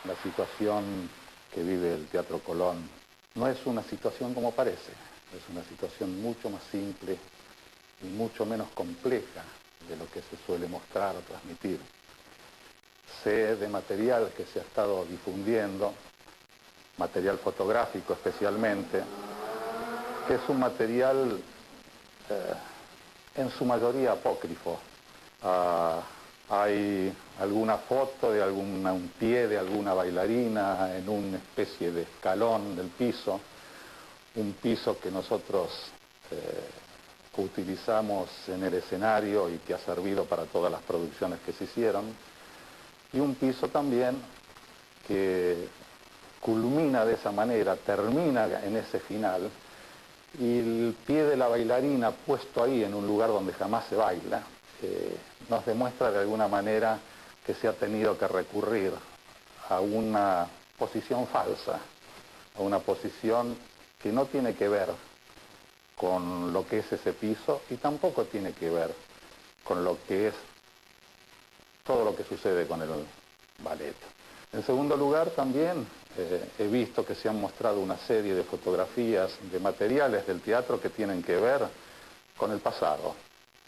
La situación que vive el Teatro Colón no es una situación como parece, es una situación mucho más simple y mucho menos compleja de lo que se suele mostrar o transmitir. Sé de material que se ha estado difundiendo, material fotográfico especialmente, que es un material en su mayoría apócrifo. Hay alguna foto de un pie de alguna bailarina en una especie de escalón del piso, un piso que nosotros utilizamos en el escenario y que ha servido para todas las producciones que se hicieron, y un piso también que culmina de esa manera, termina en ese final, y el pie de la bailarina puesto ahí en un lugar donde jamás se baila, nos demuestra de alguna manera que se ha tenido que recurrir a una posición falsa, a una posición que no tiene que ver con lo que es ese piso y tampoco tiene que ver con lo que es todo lo que sucede con el ballet. En segundo lugar, también he visto que se han mostrado una serie de fotografías, de materiales del teatro que tienen que ver con el pasado.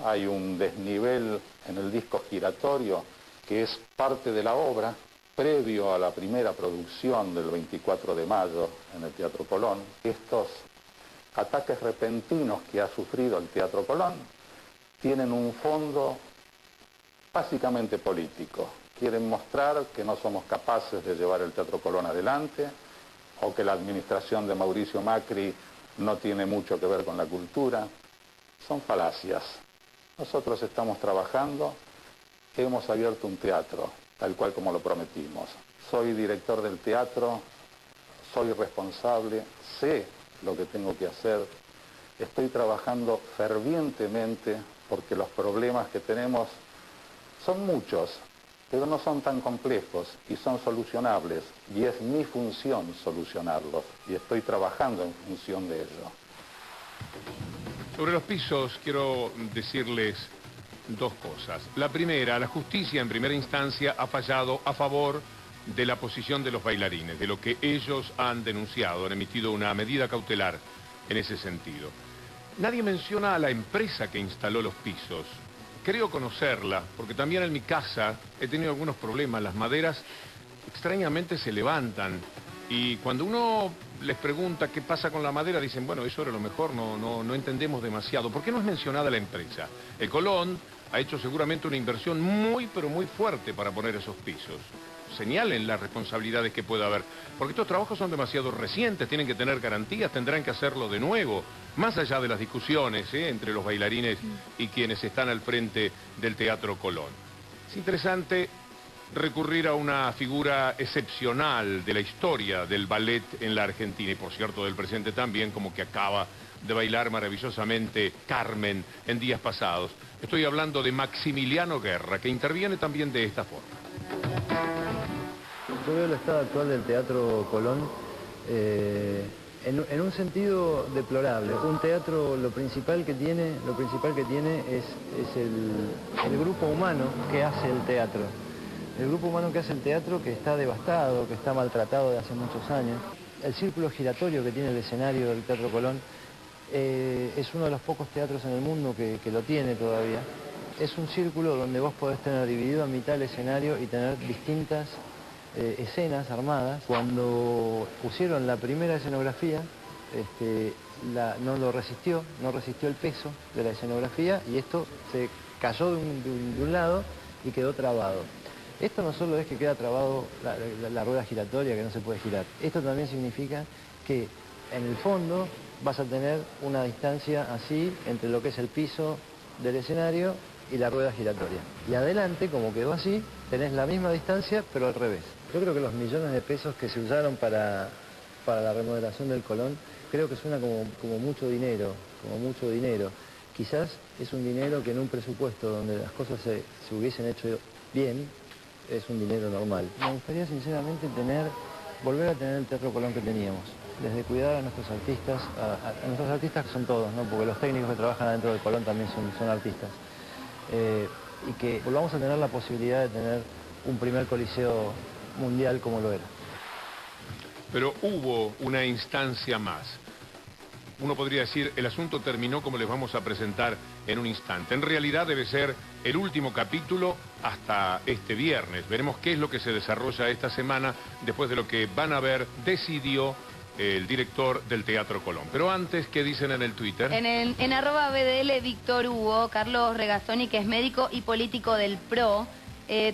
Hay un desnivel en el disco giratorio que es parte de la obra, previo a la primera producción del 24 de mayo en el Teatro Colón. Estos ataques repentinos que ha sufrido el Teatro Colón tienen un fondo básicamente político. Quieren mostrar que no somos capaces de llevar el Teatro Colón adelante, o que la administración de Mauricio Macri no tiene mucho que ver con la cultura. Son falacias. Nosotros estamos trabajando, hemos abierto un teatro, tal cual como lo prometimos. Soy director del teatro, soy responsable, sé lo que tengo que hacer, estoy trabajando fervientemente porque los problemas que tenemos son muchos, pero no son tan complejos y son solucionables, y es mi función solucionarlos, y estoy trabajando en función de ello. Sobre los pisos quiero decirles dos cosas. La primera, la justicia en primera instancia ha fallado a favor de la posición de los bailarines, de lo que ellos han denunciado, han emitido una medida cautelar en ese sentido. Nadie menciona a la empresa que instaló los pisos. Creo conocerla, porque también en mi casa he tenido algunos problemas. Las maderas extrañamente se levantan y cuando uno les pregunta qué pasa con la madera, dicen, bueno, eso era lo mejor, no entendemos demasiado. ¿Por qué no es mencionada la empresa? El Colón ha hecho seguramente una inversión muy, pero muy fuerte para poner esos pisos. Señalen las responsabilidades que pueda haber, porque estos trabajos son demasiado recientes, tienen que tener garantías, tendrán que hacerlo de nuevo, más allá de las discusiones entre los bailarines y quienes están al frente del Teatro Colón. Es interesante recurrir a una figura excepcional de la historia del ballet en la Argentina, y por cierto del presente también, como que acaba de bailar maravillosamente Carmen en días pasados. Estoy hablando de Maximiliano Guerra, que interviene también de esta forma. Yo veo el estado actual del Teatro Colón en un sentido deplorable. Un teatro, lo principal que tiene es el grupo humano que hace el teatro. El grupo humano que hace el teatro, que está devastado, que está maltratado de hace muchos años. El círculo giratorio que tiene el escenario del Teatro Colón es uno de los pocos teatros en el mundo que lo tiene todavía. Es un círculo donde vos podés tener dividido a mitad el escenario y tener distintas escenas armadas. Cuando pusieron la primera escenografía, no resistió el peso de la escenografía, y esto se cayó de un lado y quedó trabado. Esto no solo es que queda trabado la rueda giratoria, que no se puede girar. Esto también significa que en el fondo vas a tener una distancia así entre lo que es el piso del escenario y la rueda giratoria. Y adelante, como quedó así, tenés la misma distancia, pero al revés. Yo creo que los millones de pesos que se usaron para la remodelación del Colón, creo que suena como mucho dinero, Quizás es un dinero que en un presupuesto donde las cosas se hubiesen hecho bien, es un dinero normal. Me gustaría sinceramente volver a tener el Teatro Colón que teníamos. Desde cuidar a nuestros artistas, a nuestros artistas que son todos, ¿no? Porque los técnicos que trabajan adentro del Colón también son artistas. Y que volvamos a tener la posibilidad de tener un primer coliseo mundial como lo era. Pero hubo una instancia más. Uno podría decir, el asunto terminó como les vamos a presentar en un instante. En realidad debe ser el último capítulo hasta este viernes. Veremos qué es lo que se desarrolla esta semana después de lo que Van a ver decidió el director del Teatro Colón. Pero antes, ¿qué dicen en el Twitter? En @BDL Víctor Hugo, Carlos Regazzoni, que es médico y político del PRO,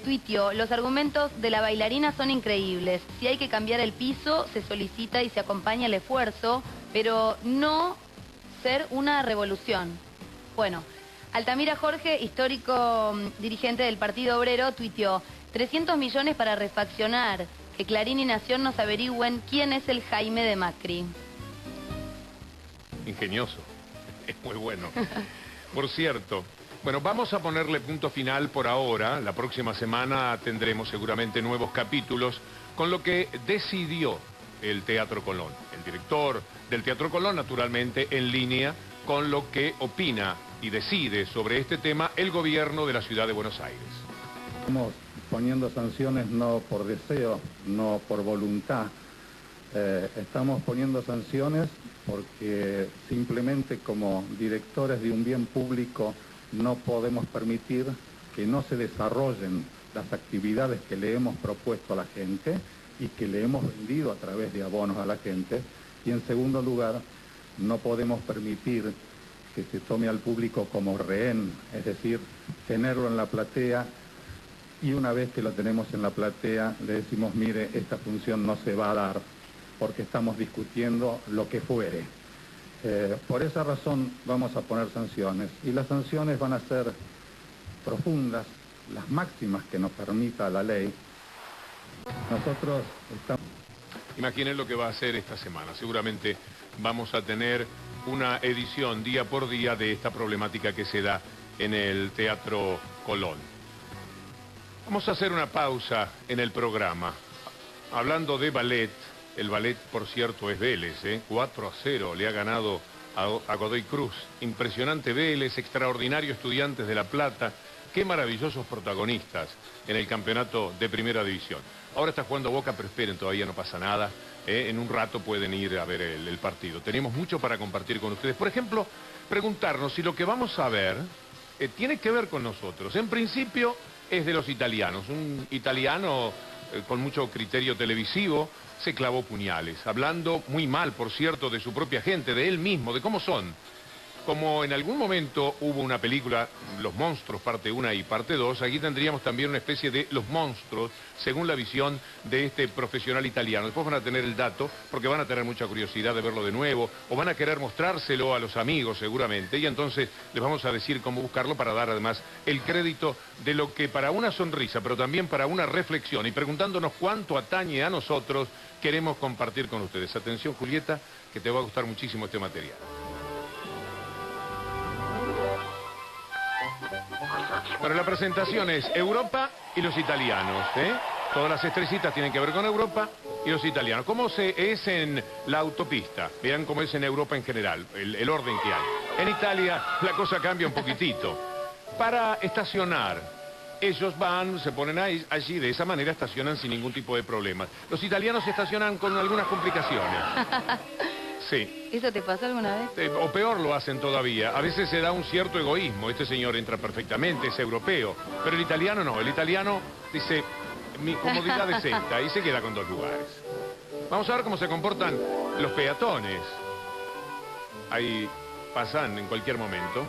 tuiteó: los argumentos de la bailarina son increíbles. Si hay que cambiar el piso, se solicita y se acompaña el esfuerzo, pero no ser una revolución. Bueno, Altamira Jorge, histórico dirigente del Partido Obrero, tuiteó: 300 millones para refaccionar, que Clarín y Nación nos averigüen quién es el Jaime de Macri. Ingenioso, es muy bueno. Por cierto, bueno, vamos a ponerle punto final por ahora. La próxima semana tendremos seguramente nuevos capítulos con lo que decidió el Teatro Colón. El director del Teatro Colón, naturalmente, en línea con lo que opina y decide sobre este tema el gobierno de la ciudad de Buenos Aires. Estamos poniendo sanciones no por deseo, no por voluntad. Estamos poniendo sanciones porque simplemente como directores de un bien público no podemos permitir que no se desarrollen las actividades que le hemos propuesto a la gente y que le hemos vendido a través de abonos a la gente. Y en segundo lugar, no podemos permitir que se tome al público como rehén, es decir, tenerlo en la platea y una vez que lo tenemos en la platea le decimos, mire, esta función no se va a dar porque estamos discutiendo lo que fuere. Por esa razón vamos a poner sanciones y las sanciones van a ser profundas, las máximas que nos permita la ley. Nosotros estamos... Imaginen lo que va a hacer esta semana. Seguramente vamos a tener una edición día por día de esta problemática que se da en el Teatro Colón. Vamos a hacer una pausa en el programa. Hablando de ballet, el ballet, por cierto, es Vélez, 4-0 le ha ganado a Godoy Cruz. Impresionante Vélez, extraordinario Estudiantes de La Plata. Qué maravillosos protagonistas en el campeonato de Primera División. Ahora está jugando Boca, pero esperen, todavía no pasa nada. En un rato pueden ir a ver el partido. Tenemos mucho para compartir con ustedes. Por ejemplo, preguntarnos si lo que vamos a ver tiene que ver con nosotros. En principio es de los italianos. Un italiano con mucho criterio televisivo se clavó puñales, hablando muy mal, por cierto, de su propia gente, de él mismo, de cómo son. Como en algún momento hubo una película, Los Monstruos, parte 1 y parte 2, aquí tendríamos también una especie de Los Monstruos, según la visión de este profesional italiano. Después van a tener el dato, porque van a tener mucha curiosidad de verlo de nuevo, o van a querer mostrárselo a los amigos seguramente, y entonces les vamos a decir cómo buscarlo para dar además el crédito de lo que para una sonrisa, pero también para una reflexión, y preguntándonos cuánto atañe a nosotros, queremos compartir con ustedes. Atención, Julieta, que te va a gustar muchísimo este material. Bueno, la presentación es Europa y los italianos, Todas las estrellitas tienen que ver con Europa y los italianos. ¿Cómo es en la autopista? Vean cómo es en Europa en general, el orden que hay. En Italia la cosa cambia un poquitito. Para estacionar, ellos van, se ponen allí, de esa manera estacionan sin ningún tipo de problemas. Los italianos estacionan con algunas complicaciones. Sí. ¿Eso te pasó alguna vez? O peor lo hacen todavía. A veces se da un cierto egoísmo. Este señor entra perfectamente, es europeo. Pero el italiano no. El italiano dice, mi comodidad es esta, y se queda con 2 lugares. Vamos a ver cómo se comportan los peatones. Ahí pasan en cualquier momento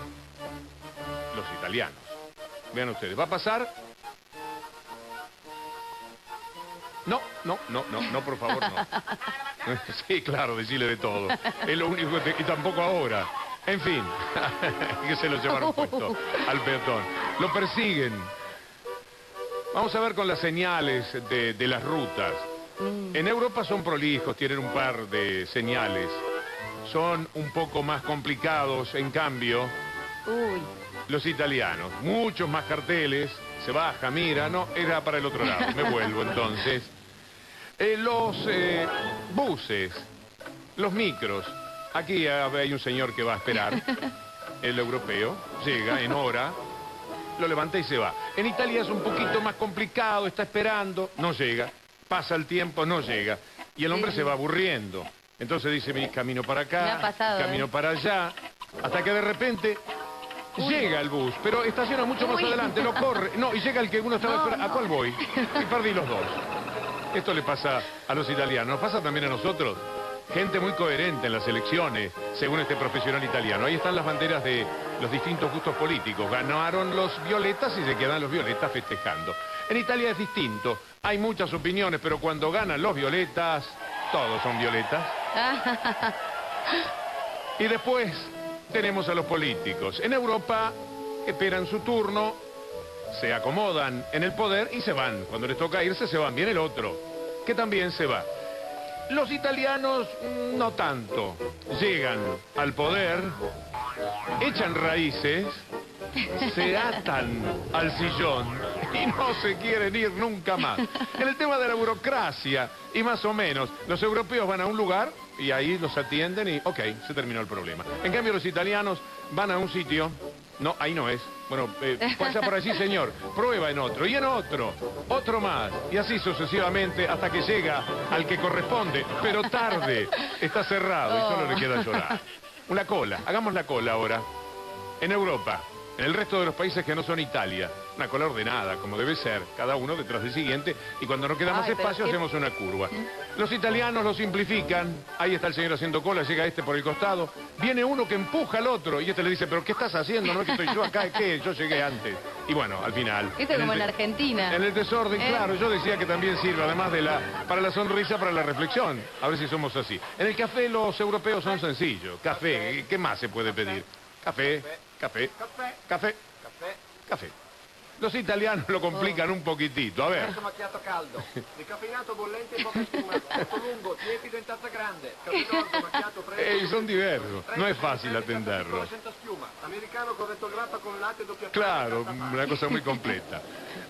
los italianos. Vean ustedes, ¿va a pasar? No, por favor, no. Sí, claro, decirle de todo. Es lo único que... Y tampoco ahora. En fin, que se lo llevaron puesto al peatón. Lo persiguen. Vamos a ver con las señales de las rutas. En Europa son prolijos, tienen un par de señales. Son un poco más complicados, en cambio, los italianos. Muchos más carteles, se baja, mira, no, era para el otro lado. Me vuelvo entonces. Los buses, los micros. Aquí hay un señor que va a esperar, el europeo, llega en hora, lo levanta y se va. En Italia es un poquito más complicado, está esperando, no llega. pasa el tiempo, no llega. Y el hombre Sí. se va aburriendo. Entonces dice, camino para Me ha acá, pasado, camino para allá, hasta que de repente llega el bus, pero estaciona mucho más Uy. adelante, lo corre. No, y llega el que uno estaba No, esperando. ¿A no. cuál voy? Y perdí los dos. Esto le pasa a los italianos, nos pasa también a nosotros. Gente muy coherente en las elecciones, según este profesional italiano. Ahí están las banderas de los distintos gustos políticos. Ganaron los violetas y se quedan los violetas festejando. En Italia es distinto. Hay muchas opiniones, pero cuando ganan los violetas, todos son violetas. Y después tenemos a los políticos. En Europa esperan su turno, se acomodan en el poder y se van. Cuando les toca irse, se van. Viene el otro, que también se va. Los italianos no tanto. Llegan al poder, echan raíces, se atan al sillón y no se quieren ir nunca más. En el tema de la burocracia, y más o menos, los europeos van a un lugar y ahí los atienden y ok, se terminó el problema. En cambio los italianos van a un sitio, no, ahí no es. Bueno, pasa por allí, señor, prueba en otro, y en otro, otro más, y así sucesivamente hasta que llega al que corresponde, pero tarde, está cerrado y solo le queda llorar. Una cola, hagamos la cola ahora, en Europa, en el resto de los países que no son Italia, una cola ordenada, como debe ser, cada uno detrás del siguiente, y cuando no queda más Ay, pero espacio qué- hacemos una curva. Los italianos lo simplifican, ahí está el señor haciendo cola, llega este por el costado, viene uno que empuja al otro, y este le dice, pero ¿qué estás haciendo? No es que estoy yo acá, ¿qué? Yo llegué antes. Y bueno, al final... Esto es como en Argentina. En el desorden, claro, yo decía que también sirve, además de para la sonrisa, para la reflexión. A ver si somos así. En el café los europeos son sencillos. Café, ¿qué más se puede pedir? Café, café, café, café. Los italianos lo complican un poquitito, a ver. Espresso macchiato caldo, decaffeinato bollente e poca spuma, molto lungo, tiepido in tazza grande, caffè dolce, macchiato fresco. Son diversos, no es fácil atenderlos. Senza schiuma, americano corretto grappa con latte doppia. Claro, una cosa muy completa.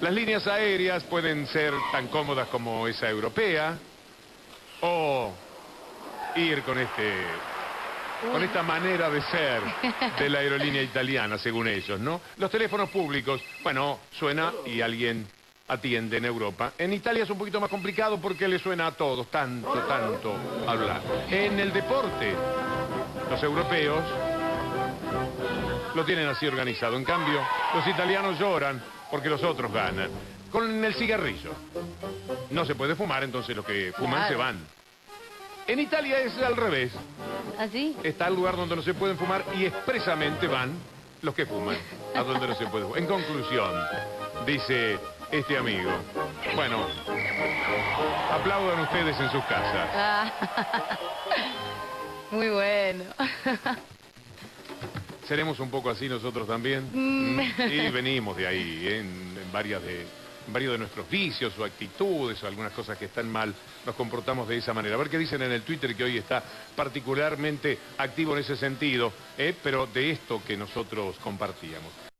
Las líneas aéreas pueden ser tan cómodas como esa europea, o ir con esta manera de ser de la aerolínea italiana, según ellos, ¿no? Los teléfonos públicos, bueno, suena y alguien atiende en Europa. En Italia es un poquito más complicado porque le suena a todos, tanto hablar. En el deporte, los europeos lo tienen así organizado. En cambio, los italianos lloran porque los otros ganan. Con el cigarrillo. No se puede fumar, entonces los que fuman Claro. se van. En Italia es al revés. ¿Así? Está el lugar donde no se pueden fumar y expresamente van los que fuman a donde no se puede fumar. En conclusión, dice este amigo, bueno, aplaudan ustedes en sus casas. Ah. Muy bueno. ¿Seremos un poco así nosotros también? Y venimos de ahí, en varios de nuestros vicios o actitudes o algunas cosas que están mal, nos comportamos de esa manera. A ver qué dicen en el Twitter, que hoy está particularmente activo en ese sentido, pero de esto que nosotros compartíamos.